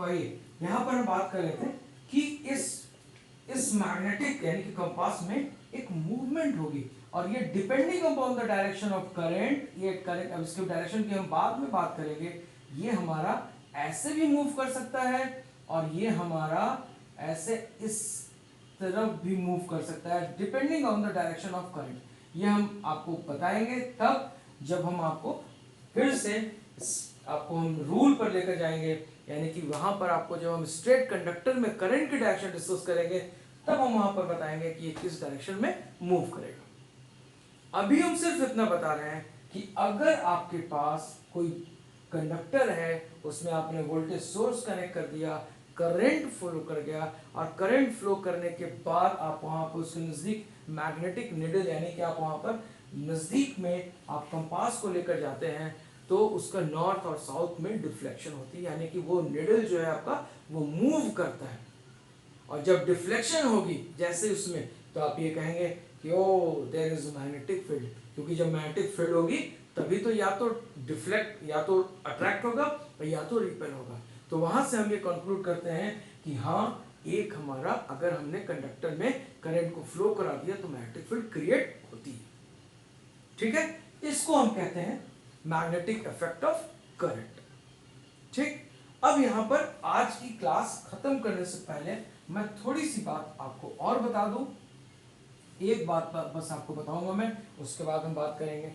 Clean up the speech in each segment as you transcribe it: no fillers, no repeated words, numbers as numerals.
तो आइए यहाँ पर हम बात कर लेते हैं कि इस मैग्नेटिक यानी कि कंपास में एक मूवमेंट होगी और ये depending upon the direction of current, ये करंट, अब इसके डायरेक्शन की हम बाद में बात करेंगे, ये हमारा ऐसे भी मूव कर सकता है और ये हमारा ऐसे इस तरफ भी मूव कर सकता है depending on the direction of current. ये हम आपको बताएंगे तब जब हम आपको फिर से आपको हम रूल पर लेकर जाएंगे, यानी कि वहां पर आपको जब हम स्ट्रेट कंडक्टर में करंट की डायरेक्शन डिस्कस करेंगे तब हम वहां पर बताएंगे कि ये किस डायरेक्शन में मूव करेगा। अभी हम सिर्फ इतना बता रहे हैं कि अगर आपके पास कोई कंडक्टर है, उसमें आपने वोल्टेज सोर्स कनेक्ट कर दिया, करंट फ्लो कर गया और करंट फ्लो करने के बाद आप वहां पर उसके नजदीक मैग्नेटिक निडल यानी कि आप वहां पर नजदीक में आप कंपास को लेकर जाते हैं तो उसका नॉर्थ और साउथ में डिफ्लेक्शन होती है, यानी कि वो निडल जो है आपका वो मूव करता है। और जब डिफ्लेक्शन होगी जैसे उसमें, तो आप ये कहेंगे कि oh there is magnetic field, क्योंकि जब मैग्नेटिक फील्ड होगी तभी तो या तो डिफ्लेक्ट या तो अट्रैक्ट होगा और या तो रिपेल होगा। तो वहां से हम ये कंक्लूड करते हैं कि हाँ, एक हमारा अगर हमने कंडक्टर में करंट को फ्लो करा दिया तो मैग्नेटिक फील्ड क्रिएट होती है। ठीक है, इसको हम कहते हैं मैग्नेटिक इफेक्ट ऑफ करंट। ठीक, अब यहां पर आज की क्लास खत्म करने से पहले मैं थोड़ी सी बात आपको और बता दूं। एक बात बस आपको बताऊंगा मैं, उसके बाद हम बात करेंगे।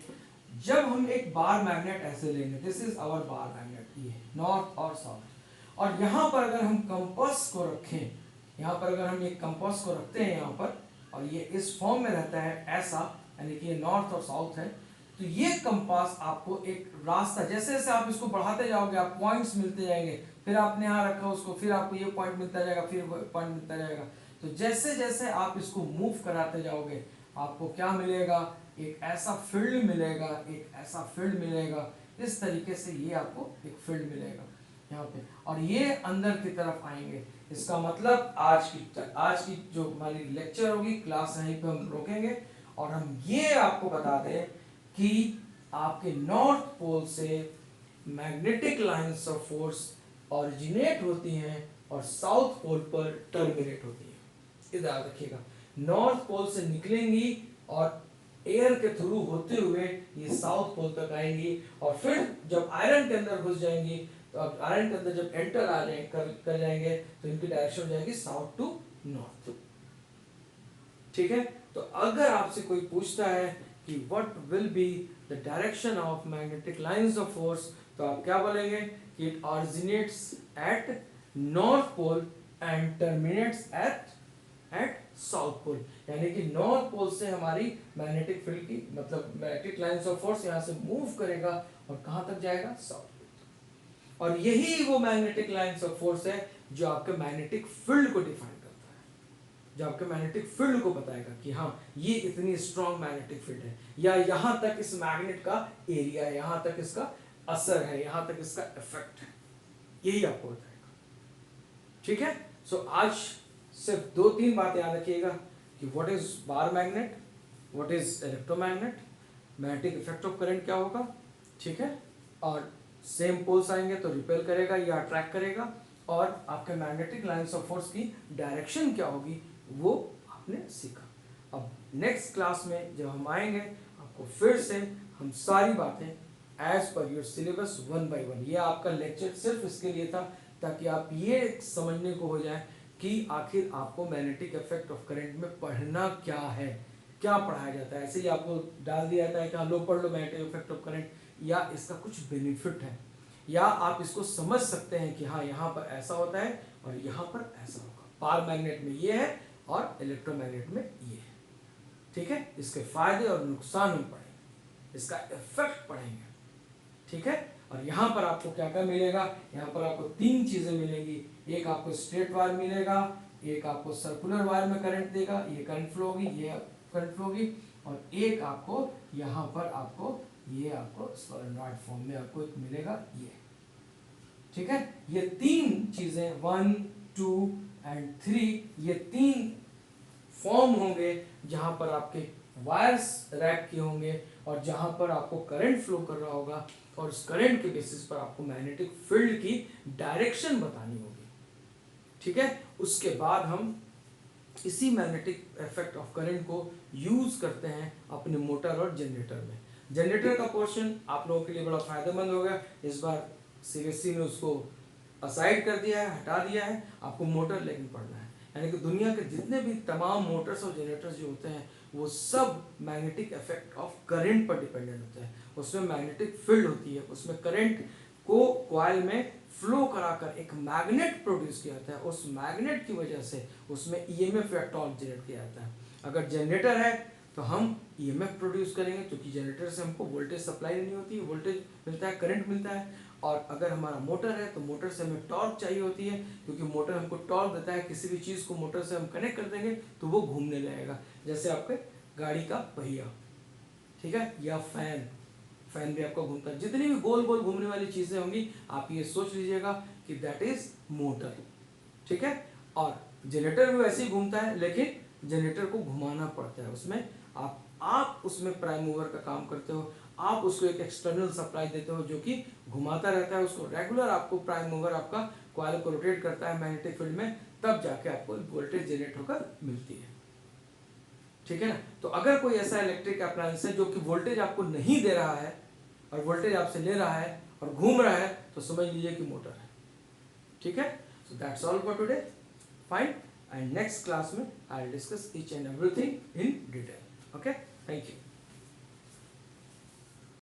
जब हम एक बार मैग्नेट ऐसे लेंगे, this is our bar magnet, ये नॉर्थ और साउथ, और यहां पर अगर हम कंपास को रखें, यहां पर अगर हम एक कंपास को रखते हैं यहां पर और ये इस फॉर्म में रहता है ऐसा, यानी कि ये नॉर्थ और साउथ है, तो ये कंपास आपको एक रास्ता, जैसे जैसे आप इसको बढ़ाते जाओगे आप पॉइंट्स मिलते जाएंगे, फिर आपने यहाँ रखा उसको, फिर आपको ये पॉइंट मिलता जाएगा, फिर पॉइंट मिलता जाएगा। तो जैसे जैसे आप इसको मूव कराते जाओगे आपको क्या मिलेगा, एक ऐसा फील्ड मिलेगा, एक ऐसा फील्ड मिलेगा, इस तरीके से ये आपको एक फील्ड मिलेगा यहाँ पे, और ये अंदर की तरफ आएंगे। इसका मतलब आज की जो हमारी लेक्चर होगी, क्लास यहीं पे हम रोकेंगे और हम ये आपको बता दें कि आपके नॉर्थ पोल से magnetic lines of force originate होती हैं और साउथ पोल पर टर्मिनेट होती हैं। इधर रखिएगा, नॉर्थ पोल से निकलेंगी और एयर के थ्रू होते हुए ये साउथ पोल तक आएंगी और फिर जब आयरन के अंदर घुस जाएंगी, तो अब आयरन के अंदर जब एंटर आ जाए कर जाएंगे तो इनकी डायरेक्शन हो जाएगी साउथ टू नॉर्थ। ठीक है, तो अगर आपसे कोई पूछता है कि what will be the direction of magnetic lines of force, तो आप क्या बोलेंगे कि it originates at north pole and terminates at south pole, यानी कि नॉर्थ पोल से हमारी मैग्नेटिक फील्ड की मतलब मैग्नेटिक लाइंस ऑफ फोर्स यहाँ से मूव करेगा और कहां तक जाएगा, साउथ पोल। और यही वो मैग्नेटिक लाइंस ऑफ फोर्स है जो आपके मैग्नेटिक फील्ड को डिफाइन करता है, जो आपके मैग्नेटिक फील्ड को बताएगा कि हाँ ये इतनी स्ट्रॉन्ग मैग्नेटिक फील्ड है, या यहां तक इस मैग्नेट का एरिया है, यहां तक इसका असर है, यहां तक इसका इफेक्ट है, यही आपको बताएगा। ठीक है, सो आज सिर्फ 2-3 बातें याद रखिएगा कि what is bar magnet, what is electromagnet, magnetic effect of current क्या होगा, ठीक है, और सेम पोल्स आएंगे तो रिपेल करेगा या अट्रैक्ट करेगा, और आपके मैग्नेटिक लाइंस ऑफ फोर्स की डायरेक्शन क्या होगी वो आपने सीखा। अब नेक्स्ट क्लास में जब हम आएंगे आपको फिर से हम सारी बातें as per your syllabus 1 by 1, ये आपका लेक्चर सिर्फ इसके लिए था ताकि आप ये समझने को हो जाए कि आखिर आपको मैग्नेटिक इफेक्ट ऑफ करंट में पढ़ना क्या है, क्या पढ़ाया जाता है। ऐसे ही आपको डाल दिया जाता है कि हाँ लो पढ़ लो मैग्नेटिक इफेक्ट ऑफ करंट, या इसका कुछ बेनिफिट है, या आप इसको समझ सकते हैं कि हाँ यहाँ पर ऐसा होता है और यहाँ पर ऐसा होगा, बार मैग्नेट में ये है और इलेक्ट्रोमैग्नेट में ये है। ठीक है, इसके फायदे और नुकसान हम पढ़ेंगे, इसका इफेक्ट पढ़ेंगे। ठीक है, और यहाँ पर आपको क्या क्या मिलेगा, यहाँ पर आपको 3 चीजें मिलेंगी, एक आपको स्ट्रेट वायर मिलेगा, एक आपको सर्कुलर वायर में करंट देगा, ये करंट फ्लो होगी, ये करंट फ्लो होगी, और एक आपको यहाँ पर आपको ये आपको सोलेनॉइड फॉर्म में आपको एक मिलेगा ये। ठीक है, ये 3 चीजें 1, 2 एंड 3, ये 3 फॉर्म होंगे जहां पर आपके वायर्स रैप किए होंगे और जहां पर आपको करंट फ्लो कर रहा होगा, और उस करंट के बेसिस पर आपको मैग्नेटिक फील्ड की डायरेक्शन बतानी होगी। ठीक है। उसके बाद हम इसी मैग्नेटिक इफेक्ट ऑफ करंट को यूज करते हैं अपने मोटर और जनरेटर में। जनरेटर का पोर्शन आप लोगों के लिए बड़ा फायदेमंद होगा। इस बार सीबीएसई ने उसको असाइड कर दिया है, हटा दिया है, आपको मोटर लेकिन पढ़ना है। यानी कि दुनिया के जितने भी तमाम मोटर्स और जनरेटर्स जो होते हैं वो सब मैग्नेटिक इफेक्ट ऑफ करंट पर डिपेंडेंट होते हैं। उसमें मैग्नेटिक फील्ड होती है, उसमें करंट को कॉइल में फ्लो कराकर एक मैग्नेट प्रोड्यूस किया जाता है। उस मैग्नेट की वजह से उसमें ईएमएफ या टॉर्क जनरेट किया जाता है। अगर जनरेटर है तो हम ईएमएफ प्रोड्यूस करेंगे, क्योंकि जनरेटर से हमको वोल्टेज सप्लाई नहीं होती है, वोल्टेज मिलता है, करंट मिलता है। और अगर हमारा मोटर है तो मोटर से हमें टॉर्क चाहिए होती है, क्योंकि मोटर हमको टॉर्क देता है। किसी भी चीज़ को मोटर से हम कनेक्ट कर देंगे तो वो घूमने लगेगा, जैसे आपके गाड़ी का पहिया, ठीक है, या फैन। फैन भी आपका घूमता है। जितनी भी गोल गोल घूमने वाली चीज़ें होंगी आप ये सोच लीजिएगा कि दैट इज मोटर, ठीक है। और जनरेटर भी वैसे ही घूमता है, लेकिन जनरेटर को घुमाना पड़ता है। उसमें आप उसमें प्राइम मूवर का काम करते हो, आप उसको एक एक्सटर्नल सप्लाई देते हो जो कि घुमाता रहता है उसको रेगुलर। आपको प्राइम मूवर आपका कॉइल को रोटेट करता है मैग्नेटिक फील्ड में, तब जाके आपको वोल्टेज जनरेट होकर मिलती है, ठीक है ना। तो अगर कोई ऐसा इलेक्ट्रिक अप्लायंस है जो कि वोल्टेज आपको नहीं दे रहा है और वोल्टेज आपसे ले रहा है और घूम रहा है, तो समझ लीजिए कि मोटर है, ठीक है। So that's all for today, fine. And next class में I will discuss each and everything in detail. Okay, thank you.